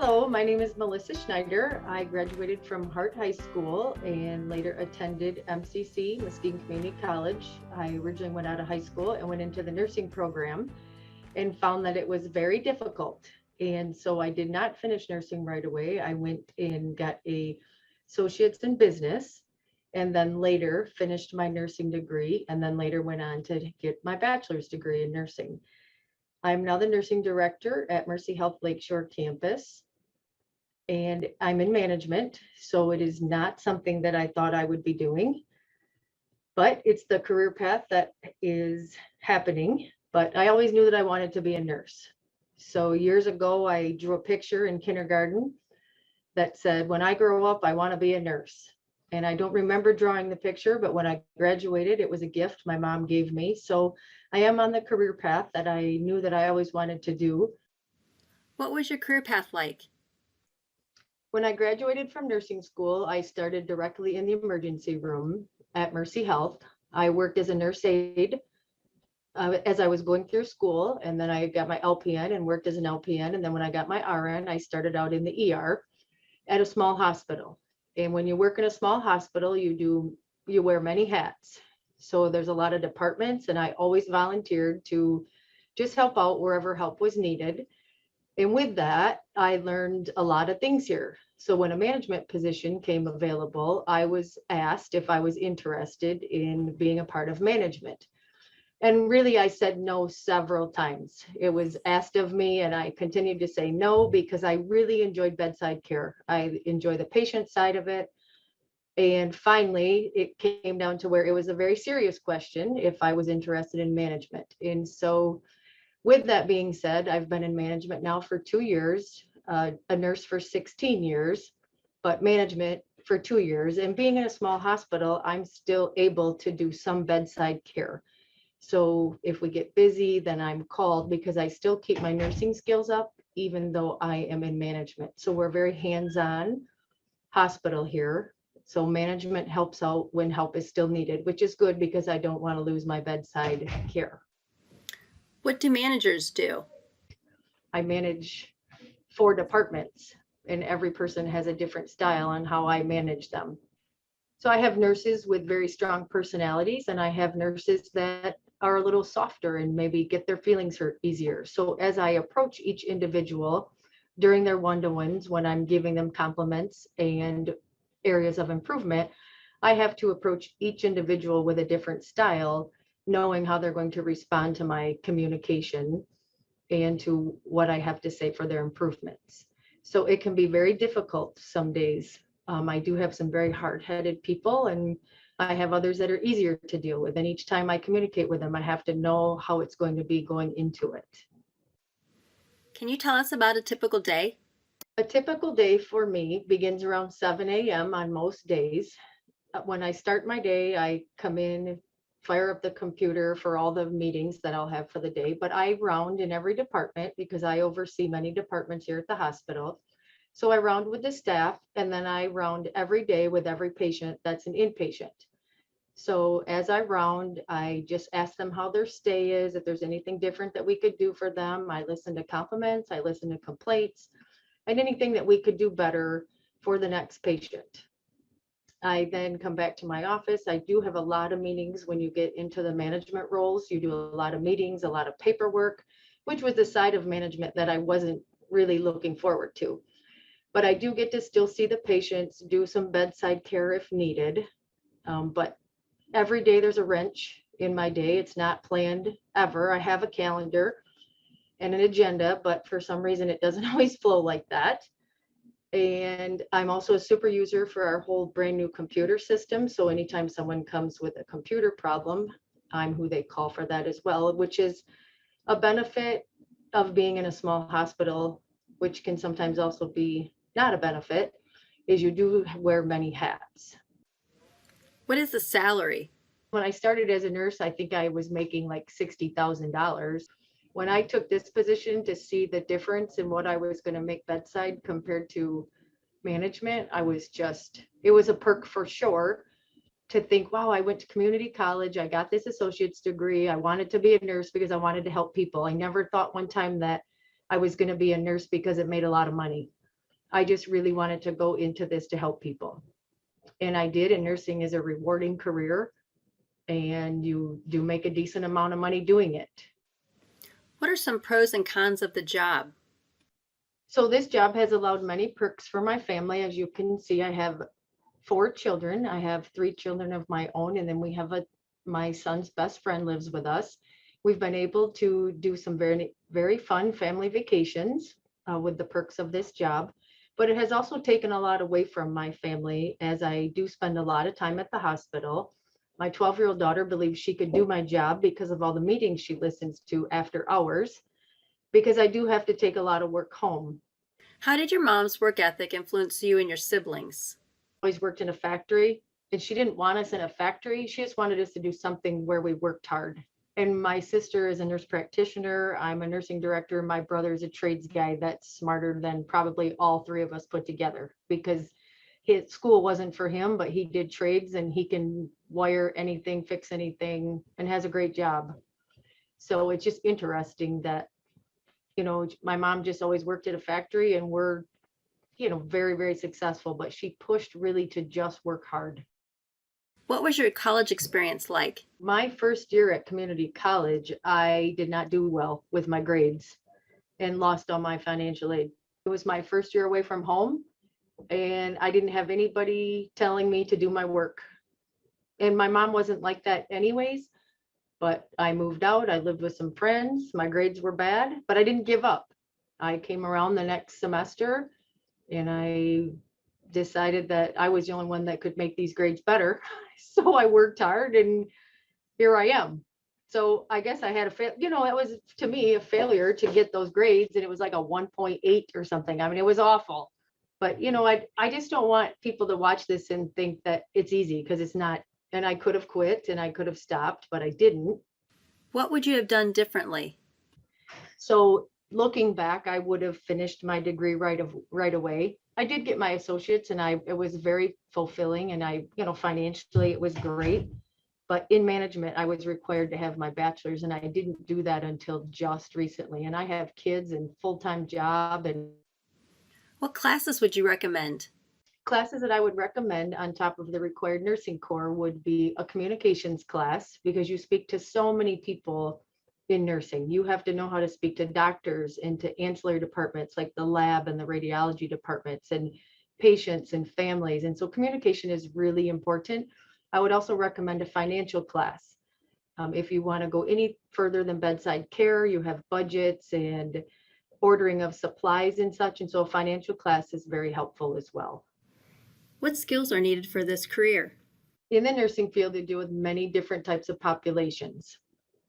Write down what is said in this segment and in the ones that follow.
Hello, my name is Melissa Schneider. I graduated from Hart High School and later attended MCC, Muskegon Community College. I originally went out of high school and went into the nursing program and found that it was very difficult. And so I did not finish nursing right away. I went and got a associate's in business and then later finished my nursing degree and then later went on to get my bachelor's degree in nursing. I'm now the nursing director at Mercy Lakeshore campus, and I'm in management. So it is not something that I thought I would be doing, but it's the career path that is happening. But I always knew that I wanted to be a nurse. So years ago, I drew a picture in kindergarten that said, when I grow up, I want to be a nurse. And I don't remember drawing the picture, but when I graduated, it was a gift my mom gave me. So I am on the career path that I knew that I always wanted to do. What was your career path like? When I graduated from nursing school, I started directly in the emergency room at Mercy Health. I worked as a nurse aide as I was going through school, and then I got my LPN and worked as an LPN. And then when I got my RN, I started out in the ER at a small hospital. And when you work in a small hospital, you wear many hats. So there's a lot of departments, and I always volunteered to just help out wherever help was needed. And with that, I learned a lot of things here. So when a management position came available, I was asked if I was interested in being a part of management. And really, I said no several times. It was asked of me, and I continued to say no because I really enjoyed bedside care. I enjoy the patient side of it. And finally, it came down to where it was a very serious question if I was interested in management. And so with that being said, I've been in management now for 2 years, a nurse for 16 years, but management for 2 years. And being in a small hospital, I'm still able to do some bedside care. So if we get busy, then I'm called because I still keep my nursing skills up, even though I am in management. So we're very hands-on hospital here. So management helps out when help is still needed, which is good because I don't want to lose my bedside care. What do managers do? I manage 4 departments, and every person has a different style on how I manage them. So I have nurses with very strong personalities, and I have nurses that are a little softer and maybe get their feelings hurt easier. So as I approach each individual during their one-to-ones, when I'm giving them compliments and areas of improvement, I have to approach each individual with a different style, knowing how they're going to respond to my communication and to what I have to say for their improvements. So it can be very difficult some days. I do have some very hard-headed people, and I have others that are easier to deal with. And each time I communicate with them, I have to know how it's going to be going into it. Can you tell us about a typical day? A typical day for me begins around 7 a.m. on most days. When I start my day, I come in, fire up the computer for all the meetings that I'll have for the day, but I round in every department because I oversee many departments here at the hospital. So I round with the staff, and then I round every day with every patient that's an inpatient. So as I round, I just ask them how their stay is, if there's anything different that we could do for them. I listen to compliments, I listen to complaints, and anything that we could do better for the next patient. I then come back to my office. I do have a lot of meetings when you get into the management roles. You do a lot of meetings, a lot of paperwork, which was the side of management that I wasn't really looking forward to. But I do get to still see the patients, do some bedside care if needed. But every day there's a wrench in my day. It's not planned ever. I have a calendar and an agenda, but for some reason it doesn't always flow like that. And I'm also a super user for our whole brand new computer system. So anytime someone comes with a computer problem, I'm who they call for that as well, which is a benefit of being in a small hospital, which can sometimes also be not a benefit, is you do wear many hats. What is the salary? When I started as a nurse, I think I was making like $60,000. When I took this position to see the difference in what I was going to make bedside compared to management, it was a perk for sure to think, wow, I went to community college, I got this associate's degree, I wanted to be a nurse because I wanted to help people. I never thought one time that I was going to be a nurse because it made a lot of money. I just really wanted to go into this to help people. And I did, and nursing is a rewarding career, and you do make a decent amount of money doing it. What are some pros and cons of the job? So this job has allowed many perks for my family. As you can see, I have 4 children. I have 3 children of my own, and then we have my son's best friend lives with us. We've been able to do some very, very fun family vacations with the perks of this job, but it has also taken a lot away from my family as I do spend a lot of time at the hospital. My 12-year-old daughter believes she could do my job because of all the meetings she listens to after hours, because I do have to take a lot of work home. How did your mom's work ethic influence you and your siblings? Always worked in a factory, and she didn't want us in a factory. She just wanted us to do something where we worked hard. And my sister is a nurse practitioner. I'm a nursing director. My brother's a trades guy that's smarter than probably all 3 of us put together, because his school wasn't for him, but he did trades and he can wire anything, fix anything, and has a great job. So it's just interesting that, my mom just always worked at a factory, and we're, very, very successful, but she pushed really to just work hard. What was your college experience like? My first year at community college, I did not do well with my grades and lost all my financial aid. It was my first year away from home, and I didn't have anybody telling me to do my work. And my mom wasn't like that anyways, but I moved out. I lived with some friends. My grades were bad, but I didn't give up. I came around the next semester, and I decided that I was the only one that could make these grades better. So I worked hard, and here I am. So I guess I had it was to me a failure to get those grades, and it was like a 1.8 or something. I mean, it was awful. But I just don't want people to watch this and think that it's easy, because it's not. And I could have quit and I could have stopped, but I didn't. What would you have done differently? So looking back, I would have finished my degree right away. I did get my associates, and it was very fulfilling, and financially it was great. But in management, I was required to have my bachelor's, and I didn't do that until just recently. And I have kids and full-time job, and What classes would you recommend? classes that I would recommend on top of the required nursing core would be a communications class, because you speak to so many people in nursing. You have to know how to speak to doctors and to ancillary departments like the lab and the radiology departments, and patients and families. And so communication is really important. I would also recommend a financial class. If you want to go any further than bedside care, you have budgets and ordering of supplies and such. And so a financial class is very helpful as well. What skills are needed for this career? In the nursing field, you deal with many different types of populations.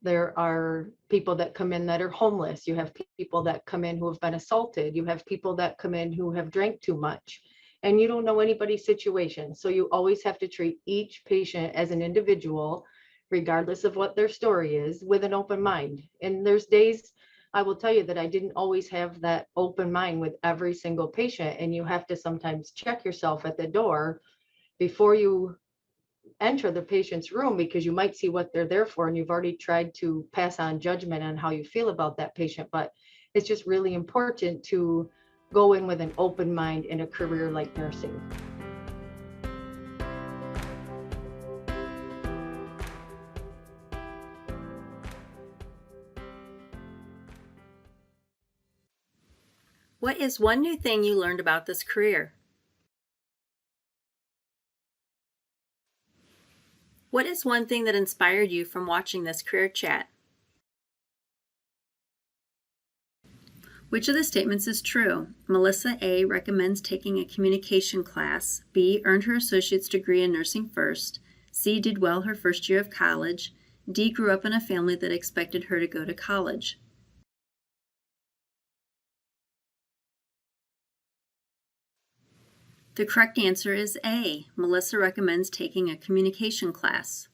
There are people that come in that are homeless. You have people that come in who have been assaulted. You have people that come in who have drank too much, and you don't know anybody's situation. So you always have to treat each patient as an individual, regardless of what their story is, with an open mind. And there's days, I will tell you, that I didn't always have that open mind with every single patient. And you have to sometimes check yourself at the door before you enter the patient's room, because you might see what they're there for, and you've already tried to pass on judgment on how you feel about that patient. But it's just really important to go in with an open mind in a career like nursing. What is one new thing you learned about this career? What is one thing that inspired you from watching this career chat? Which of the statements is true? Melissa A. recommends taking a communication class. B. earned her associate's degree in nursing first. C. did well her first year of college. D. grew up in a family that expected her to go to college. The correct answer is A. Melissa recommends taking a communication class.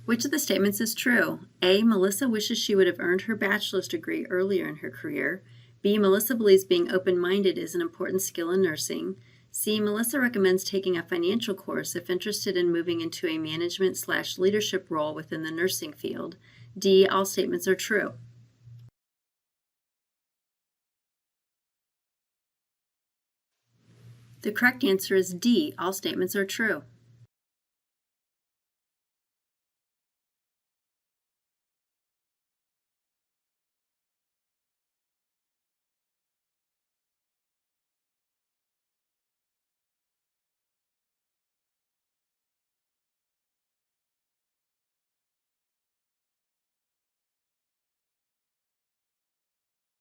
Which of the statements is true? A. Melissa wishes she would have earned her bachelor's degree earlier in her career. B. Melissa believes being open-minded is an important skill in nursing. C. Melissa recommends taking a financial course if interested in moving into a management/leadership role within the nursing field. D. All statements are true. The correct answer is D. All statements are true.